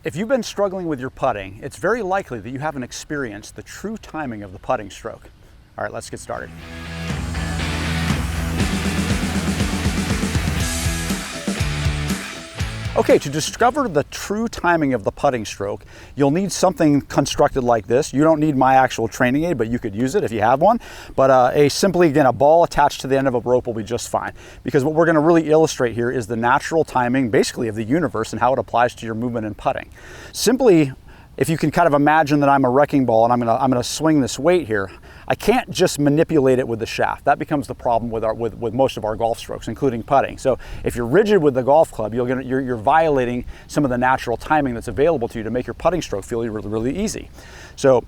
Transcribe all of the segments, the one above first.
If you've been struggling with your putting, it's very likely that you haven't experienced the true timing of the putting stroke. All right, let's get started. Okay, to discover the true timing of the putting stroke, you'll need something constructed like this. You don't need my actual training aid, but you could use it if you have one. But a ball attached to the end of a rope will be just fine. Because what we're gonna really illustrate here is the natural timing, basically, of the universe and how it applies to your movement in putting. Simply, if you can kind of imagine that I'm a wrecking ball and I'm gonna swing this weight here, I can't just manipulate it with the shaft. That becomes the problem with most of our golf strokes, including putting. So if you're rigid with the golf club, you're violating some of the natural timing that's available to you to make your putting stroke feel really, really easy. So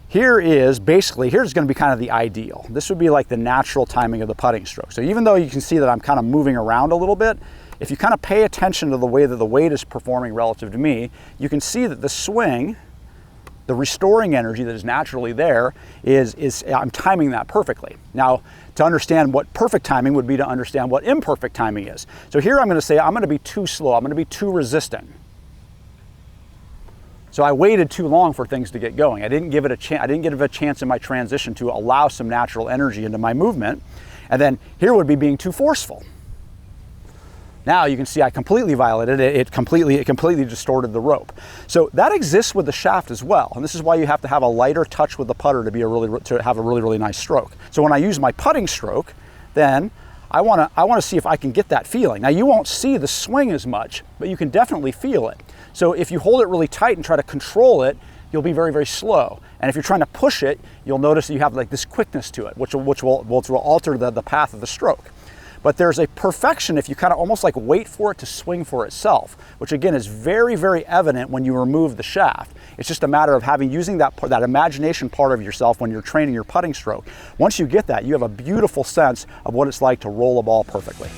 here's gonna be kind of the ideal. This would be like the natural timing of the putting stroke. So even though you can see that I'm kind of moving around a little bit, if you kind of pay attention to the way that the weight is performing relative to me, you can see that the swing, the restoring energy that is naturally there I'm timing that perfectly. Now, to understand what perfect timing would be to understand what imperfect timing is. So here I'm gonna say I'm gonna be too slow, I'm gonna be too resistant. So I waited too long for things to get going. I didn't give it a chance in my transition to allow some natural energy into my movement. And then here would be being too forceful. Now you can see I completely violated it. It completely distorted the rope. So that exists with the shaft as well. And this is why you have to have a lighter touch with the putter to have a really nice stroke. So when I use my putting stroke, then I wanna see if I can get that feeling. Now you won't see the swing as much, but you can definitely feel it. So if you hold it really tight and try to control it, you'll be very, very slow. And if you're trying to push it, you'll notice that you have like this quickness to it, which will alter the path of the stroke. But there's a perfection if you kind of almost like wait for it to swing for itself, which again is very, very evident when you remove the shaft. It's just a matter of using that imagination part of yourself when you're training your putting stroke. Once you get that, you have a beautiful sense of what it's like to roll a ball perfectly.